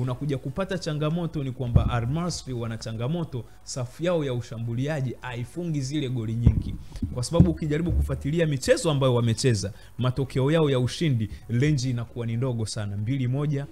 unakuja kupata changamoto ni kwamba Al Masry wana changamoto, safu yao ya ushambuliaji haifungi zile goli nyingi, kwa sababu ukijaribu kufuatilia michezo ambayo wamecheza, matokeo yao ya ushindi range inakuwa ni ndogo sana, 2-1,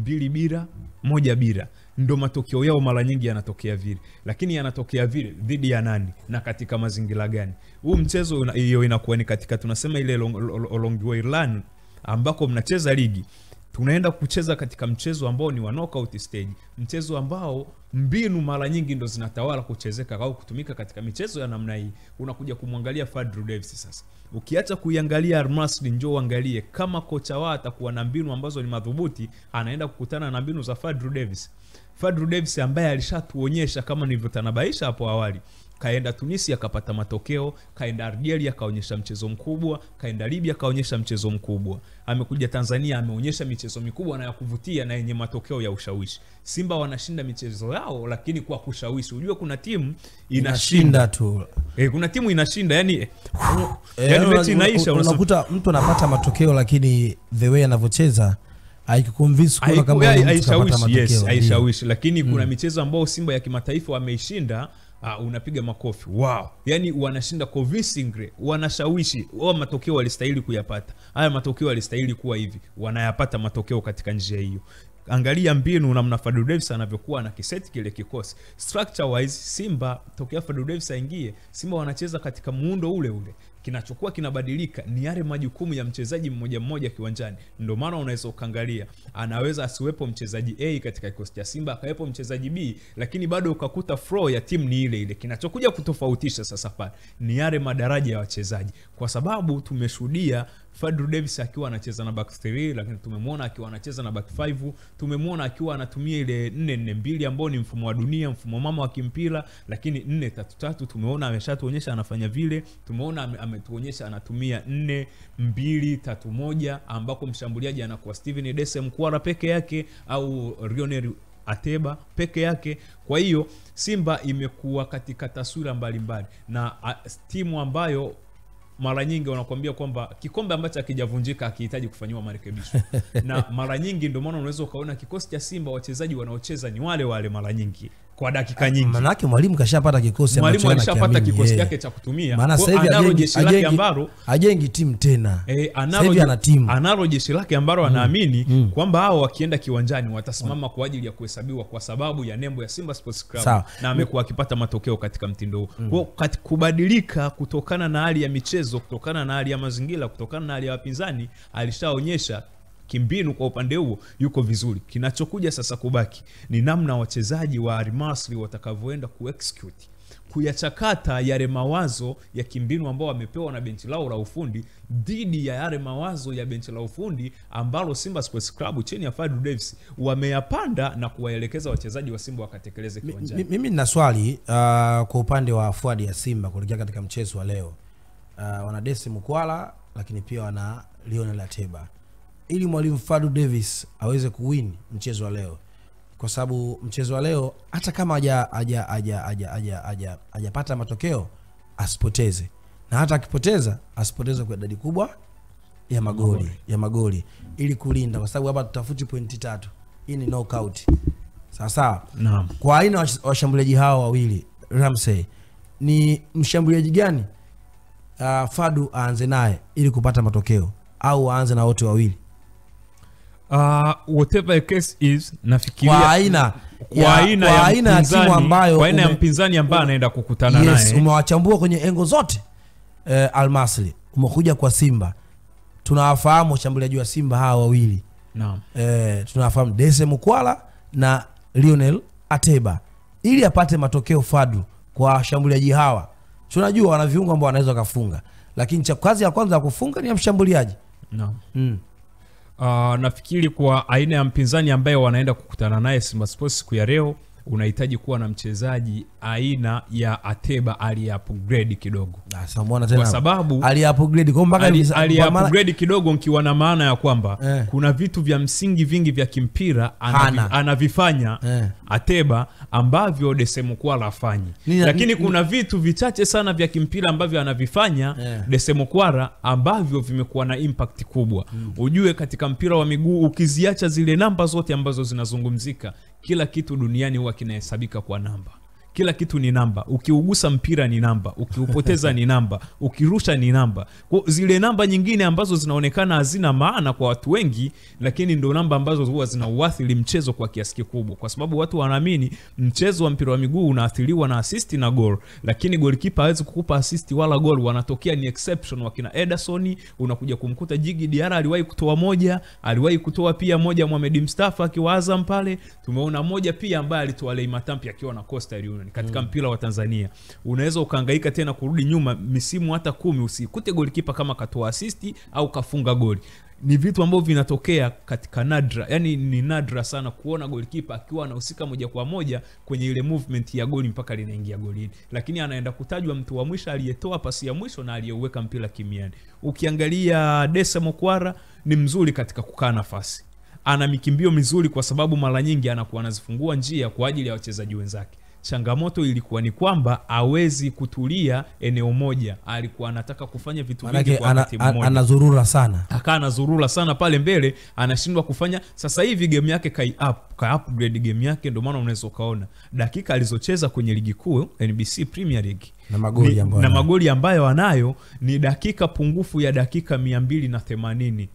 2-0, 1-0, ndo matokeo yao mara nyingi yanatokea vile. Lakini yanatokea vile dhidi ya nani na katika mazingira gani? Huu mchezo hiyo inakuwa ni katika tunasema ile long way run ambako mnacheza ligi. Tunaenda kucheza katika mchezo ambao ni wa knockout stage, mchezo ambao mbinu mara nyingi ndo zinatawala kuchezeka au kutumika katika michezo ya namna hii. Unakuja kumwangalia Fadlu Davis sasa. Ukiacha kuiangalia Al Masry, njoo angalie kama kocha wao atakuwa na mbinu ambazo ni madhubuti, anaenda kukutana na mbinu za Fadlu Davis. Fadlu Davis ambaye alishatuonyesha kama nilivyotanabaisha hapo awali, kaenda Tunisia akapata matokeo, kaenda Algeria kaonyesha mchezo mkubwa, kaenda Libya kaonyesha mchezo mkubwa, amekuja Tanzania ameonyesha michezo mikubwa na ya kuvutia na yenye matokeo ya ushawishi. Simba wanashinda michezo yao lakini kwa kushawishi. Unajua kuna timu inashinda tu. Kuna timu inashinda yani mechi inaisha unakuta mtu anapata matokeo lakini the way anavyocheza haikuconvince kuna kama haishawishi. Lakini kuna michezo ambao Simba ya kimataifa wameishinda, unapiga makofi. Wow. Yani wanashinda convincingly, wanashawishi. Wao matokeo walistahili kuyapata. Haya matokeo walistahili kuwa hivi. Wanayapata matokeo katika njia hiyo. Angalia mbinu namna Fadlu Davis anavyokuwa na kiseti kile kikosi. Structure wise Simba tokea Fadlu Davis aingie, Simba wanacheza katika muundo ule ule. Kinachokuwa kinabadilika ni yale majukumu ya mchezaji mmoja mmoja kiwanjani. Ndio maana unaweza ukaangalia, anaweza asiwepo mchezaji A katika kikosi cha Simba, akawepo mchezaji B, lakini bado ukakuta flow ya timu ni ile ile. Kinachokuja kutofautisha sasa pale ni yale madaraja ya wachezaji, kwa sababu tumeshuhudia Fadlu Davis akiwa anacheza na back 3, lakini tumemwona akiwa anacheza na back 5, tumemwona akiwa anatumia ile 4-4-2 ambao ni mfumo wa dunia, mfumo mama wa kimpira, lakini 4-3-3 tumeona ameshatuonyesha anafanya vile. Tumeona ametuonyesha anatumia 4-2-3-1 ambako mshambuliaji anakuwa Steven Dese Mkwara peke yake au Lionel Ateba peke yake. Kwa hiyo Simba imekuwa katika taswira mbalimbali na timu ambayo mara nyingi wanakuambia kwamba kikombe ambacho hakijavunjika hakihitaji kufanywa marekebisho. Na mara nyingi ndio maana unaweza ukaona kikosi cha Simba wachezaji wanaocheza ni wale wale mara nyingi kwa dakika nyingi. Maana yake mwalimu kashapata kikosi ambacho mwalimu alishapata kikosi chake cha kutumia. Maana sasa hivi ajengi timu tena. Sasa hivi ana timu. Analo jeshi lake ambalo anaamini kwamba hao wakienda kiwanjani watasimama kwa ajili ya kuhesabiwa kwa sababu ya nembo ya Simba Sports Club. Na amekuwa akipata matokeo katika mtindo huu. Kwa kubadilika kutokana na hali ya michezo, kutokana na hali ya mazingira, kutokana na hali ya wapinzani, alishaonyesha kimbinu kwa upande huo yuko vizuri. Kinachokuja sasa kubaki ni namna wachezaji wa Al Masry watakavyoenda kuexecute, kuyachakata yale mawazo ya kimbinu ambao wamepewa na benchi lao la ufundi dhidi ya yale mawazo ya benchi la ufundi ambalo Simba Sports Club chini ya Fadlu Davis wameyapanda na kuwaelekeza wachezaji wa Simba wakatekeleze kiwanjani. Mimi nina swali kwa upande wa fuadi ya Simba kuelekea katika mchezo wa leo. Wana Dese Mkwala lakini pia wana Lionel Ateba. Ili mwalimu Fadlu Davis aweze kuwin mchezo wa leo, kwa sababu mchezo wa leo hata kama hajapata matokeo asipoteze, na hata akipoteza asipoteze kwa idadi kubwa ya magoli ili kulinda, kwa sababu hapa tutafuti pointi 3. Hii ni knockout. Sawa. Naam. Kwa aina washambuliaji hao wawili, Ramsey ni mshambuliaji gani Fadlu aanze naye ili kupata matokeo, au aanze na wote wawili? Whatever the case is, nafikiria kwa aina ya timu ambayo kwa aina ya mpinzani ambaye anaenda kukutana naye. Yes, umewachambua kwenye engo zote. Al Masry umekuja kwa Simba, tunawafahamu washambuliaji wa Simba hawa wawili. Naam. Tunawafahamu Dese Mkwala na Lionel Ateba. Ili apate matokeo Fadlu kwa washambuliaji hawa, tunajua wana viungo ambao wanaweza kufunga, lakini kazi ya kwanza ya kufunga ni ya mshambuliaji. Naam. Nafikiri kwa aina ya mpinzani ambaye wanaenda kukutana naye Simba Sports siku ya leo, unahitaji kuwa na mchezaji aina ya Ateba ali-upgrade kidogo. Sasa muona tena. Kwa sababu ali-upgrade kwa mpaka ali-upgrade kidogo, nikiwa na maana ya kwamba kuna vitu vya msingi vingi vya kimpira anavifanya Ateba ambavyo Desemukwala afanyi. Lakini kuna vitu vichache sana vya kimpira ambavyo anavifanya Desemukwala ambavyo vimekuwa na impact kubwa. Ujue katika mpira wa miguu ukiziacha zile namba zote ambazo zinazungumzika, kila kitu duniani huwa kinahesabika kwa namba. Kila kitu ni namba. Ukiugusa mpira ni namba, ukiupoteza ni namba, ukirusha ni namba. Kwa zile namba nyingine ambazo zinaonekana hazina maana kwa watu wengi, lakini ndio namba ambazo huwa zinauathiri mchezo kwa kiasi kikubwa, kwa sababu watu wanaamini mchezo wa mpira wa miguu unaathiriwa na assist na goal, lakini goalkeeper hawezi kukupa assist wala goal. Wanatokea ni exception, wakina Ederson, unakuja kumkuta Jigi Diarra aliwahi kutoa moja, aliwahi kutoa pia moja Mohamed Mustafa akiwa Azam pale. Tumeona moja pia ambaye alitoa Leima Tampi akiwa na Coastal Union. Katika mpira wa Tanzania unaweza ukahangaika tena kurudi nyuma misimu hata 10 usikute goalkeeper kama katoa assist au kafunga goli. Ni vitu ambavyo vinatokea katika nadra, yani ni nadra sana kuona goalkeeper akiwa anahusika moja kwa moja kwenye ile movement ya goli mpaka linaingia golini, lakini anaenda kutajwa mtu wa mwisho aliyetoa pasi ya mwisho na aliyeweka mpira kimiani. Ukiangalia Desemukwala ni mzuri katika kukaa nafasi, ana mikimbio mizuri kwa sababu mara nyingi anakuwa anazifungua njia kwa ajili ya wachezaji wenzake. Changamoto ilikuwa ni kwamba hawezi kutulia eneo moja, alikuwa anataka kufanya vitu vingi kwa wakati mmoja. Anazurura sana. Anazurura sana pale mbele, anashindwa kufanya. Sasa hivi game yake kai upgrade game yake, ndio maana unaweza ukaona dakika alizocheza kwenye ligi kuu NBC Premier League na magoli ambayo anayo ni dakika pungufu ya dakika 280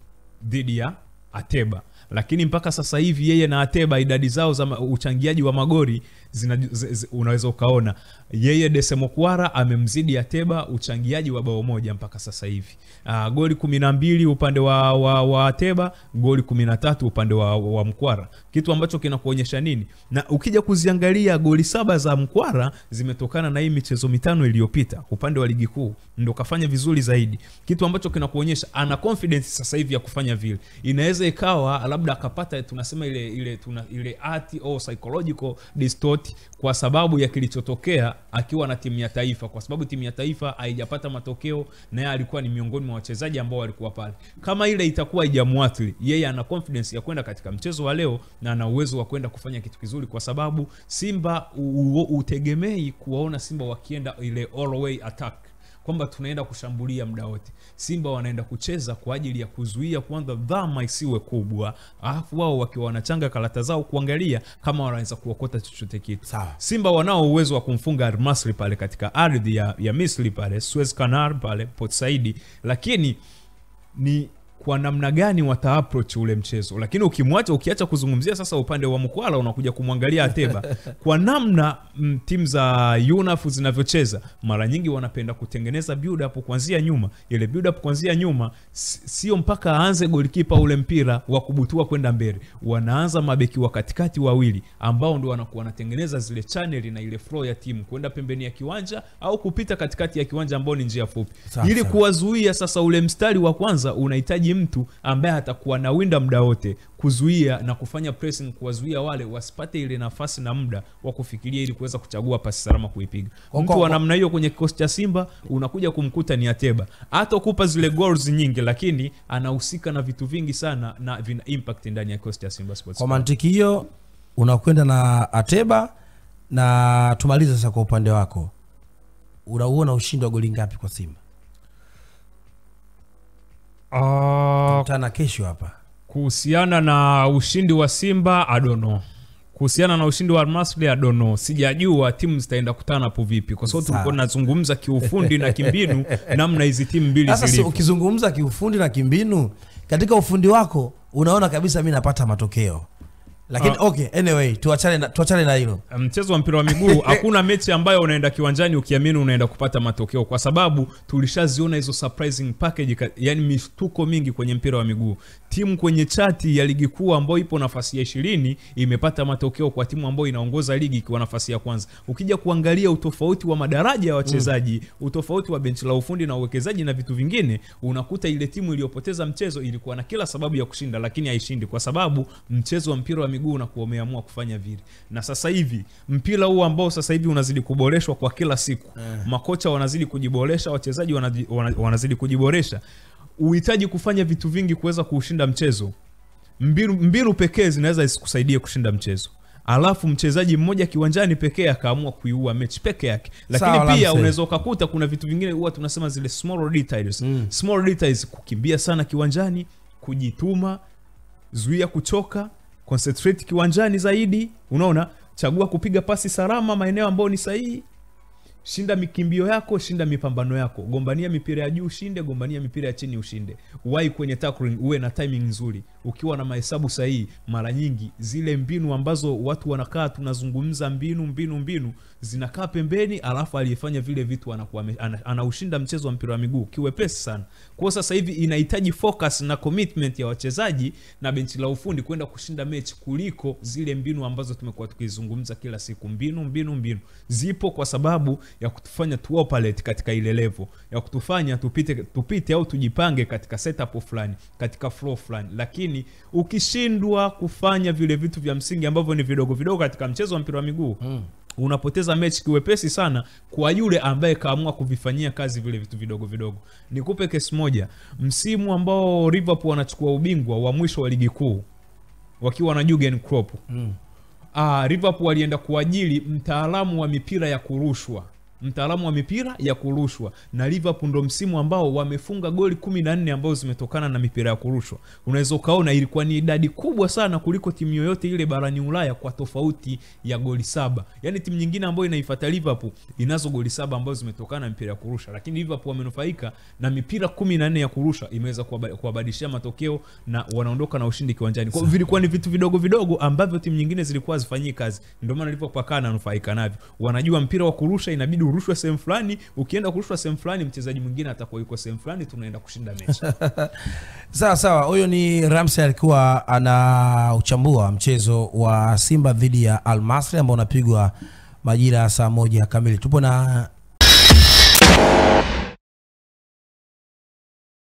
dhidi ya Ateba. Lakini mpaka sasa hivi yeye na Ateba idadi zao za uchangiaji wa magoli unaweza ukaona yeye Desemukwala amemzidi Ateba uchangiaji wa bao moja mpaka sasa hivi. Goli 12 upande wa Ateba, goli 13 upande wa Mkwala. Kitu ambacho kinakuonyesha nini? Na ukija kuziangalia goli 7 za Mkwala zimetokana na hii michezo 5 iliyopita upande wa ligi kuu, ndio kafanya vizuri zaidi. Kitu ambacho kinakuonyesha ana confidence sasa hivi ya kufanya vile. Inaweza ikawa labda akapata tunasema ile art au psychological distort kwa sababu ya kilichotokea akiwa na timu ya taifa, kwa sababu timu ya taifa haijapata matokeo na yeye alikuwa ni miongoni mwa wachezaji ambao walikuwa pale. Kama ile itakuwa haijamuathiri, yeye ana confidence ya kwenda katika mchezo wa leo na ana uwezo wa kwenda kufanya kitu kizuri, kwa sababu Simba utegemei kuwaona Simba wakienda ile all way attack kwamba tunaenda kushambulia muda wote. Simba wanaenda kucheza kwa ajili ya kuzuia kwanza dhama isiwe kubwa, alafu wao wakiwa wanachanga karata zao kuangalia kama wanaweza kuokota chochote kitu. Simba wanao uwezo wa kumfunga Al Masry pale katika ardhi ya Misri pale Suez Canal pale Port Said, lakini ni kwa namna gani wata approach ule mchezo. Lakini ukiacha kuzungumzia sasa upande wa Mkwala, unakuja kumwangalia Ateba kwa namna timu za UNAF zinavyocheza, mara nyingi wanapenda kutengeneza build up kuanzia nyuma. Ile build up kuanzia nyuma sio mpaka aanze goalkeeper ule mpira wa kubutua kwenda mbele. Wanaanza mabeki wa katikati wawili ambao ndio wanakuwa wanatengeneza zile channel na ile flow ya timu kwenda pembeni ya kiwanja au kupita katikati ya kiwanja ambao ni njia fupi. Ili kuwazuia sasa ule mstari wa kwanza unahitaji mtu ambaye atakuwa na winda muda wote kuzuia na kufanya pressing, kuwazuia wale wasipate ile nafasi na muda wa kufikiria ili kuweza kuchagua pasi salama kuipiga. Mtu wa namna hiyo kwenye kikosi cha Simba unakuja kumkuta ni Ateba. Hata kupa zile goals nyingi, lakini anahusika na vitu vingi sana na vina impact ndani ya kikosi cha Simba Sports. Kwa mantiki hiyo unakwenda na Ateba, na tumalize sasa kwa upande wako. Unaona ushindi wa goli ngapi kwa Simba? Tana kesho hapa. Kuhusiana na ushindi wa Simba, I don't know. Kuhusiana na ushindi wa Al Masry, I don't know. Sijajua timu zitaenda kutana hapo vipi, kwa sababu tulikuwa tunazungumza kiufundi na kimbinu namna hizi timu mbili zilivyo. Sasa ukizungumza kiufundi na kimbinu, katika ufundi wako unaona kabisa mimi napata matokeo. Lakini okay, anyway, tuachane na hilo. Mchezo wa mpira wa miguu hakuna mechi ambayo unaenda kiwanjani ukiamini unaenda kupata matokeo, kwa sababu tulishaziona hizo surprising package, yani mishtuko mingi kwenye mpira wa miguu. Timu kwenye chati ya ligi kuu ambayo ipo nafasi ya 20 imepata matokeo kwa timu ambayo inaongoza ligi kwa nafasi ya kwanza. Ukija kuangalia utofauti wa madaraja ya wachezaji, utofauti wa benchi la ufundi na uwekezaji na vitu vingine, unakuta ile timu iliyopoteza mchezo ilikuwa na kila sababu ya kushinda, lakini haishindi kwa sababu mchezo wa mpira wa miguu unakuwa umeamua kufanya vile. Na sasa hivi mpira huu ambao sasa hivi unazidi kuboreshwa kwa kila siku, makocha wanazidi kujiboresha, wachezaji wanazidi kujiboresha, uhitaji kufanya vitu vingi kuweza kuushinda mchezo. Mbinu pekee zinaweza isikusaidia kushinda mchezo. Alafu mchezaji mmoja kiwanjani pekee akaamua kuiua mechi peke yake. Lakini pia unaweza ukakuta kuna vitu vingine huwa tunasema zile small details. Small details, kukimbia sana kiwanjani, kujituma, zuia kuchoka, concentrate kiwanjani zaidi, unaona, chagua kupiga pasi salama maeneo ambayo ni sahihi. Shinda mikimbio yako, shinda mipambano yako. Gombania mipira ya juu ushinde, gombania mipira ya chini ushinde. Uwai kwenye tackling, uwe na timing nzuri. Ukiwa na mahesabu sahihi, mara nyingi zile mbinu ambazo watu wanakaa tunazungumza mbinu zinakaa pembeni, alafu aliyefanya vile vitu anakuwa anaushinda mchezo wa mpira wa miguu kiwepesi sana. Kwa sasa hivi inahitaji focus na commitment ya wachezaji na benchi la ufundi kwenda kushinda mechi kuliko zile mbinu ambazo tumekuwa tukizungumza kila siku. Mbinu zipo kwa sababu ya kutufanya tuoperate katika ile level, ya kutufanya tupite au tujipange katika setup fulani, katika flow fulani. Lakini ukishindwa kufanya vile vitu vya msingi ambavyo ni vidogo katika mchezo wa mpira wa miguu, unapoteza mechi kiwepesi sana kwa yule ambaye kaamua kuvifanyia kazi vile vitu vidogo. Nikupe kesi moja. Msimu ambao Liverpool wanachukua ubingwa wa mwisho wa ligi kuu wakiwa na Jurgen Klopp, Liverpool walienda kuajili mtaalamu wa mipira ya kurushwa, na Liverpool ndo msimu ambao wamefunga goli 14 ambazo zimetokana na mipira ya kurushwa. Unaweza kaona ilikuwa ni idadi kubwa sana kuliko timu yoyote ile barani Ulaya, kwa tofauti ya goli 7. Yani timu nyingine ambayo inaifuata Liverpool inazo goli 7 ambazo zimetokana na mipira ya kurusha, lakini Liverpool wamenufaika na mipira 14 ya kurusha, imeweza kuwabadilishia matokeo na wanaondoka na ushindi kiwanjani. Kwa hivyo vilikuwa ni vitu vidogo ambavyo timu nyingine zilikuwa zifanyii kazi, ndio maana Liverpool pakana nufaika navyo. Wanajua mpira wa kurusha inabidi urushwe sehemu fulani, ukienda kurushwa sehemu fulani mchezaji mwingine atakuwa yuko sehemu fulani, tunaenda kushinda mechi. Sawa. Huyo ni Ramsey alikuwa anauchambua mchezo wa Simba dhidi ya Al Masry ambao unapigwa majira ya saa 1 kamili. Tupo na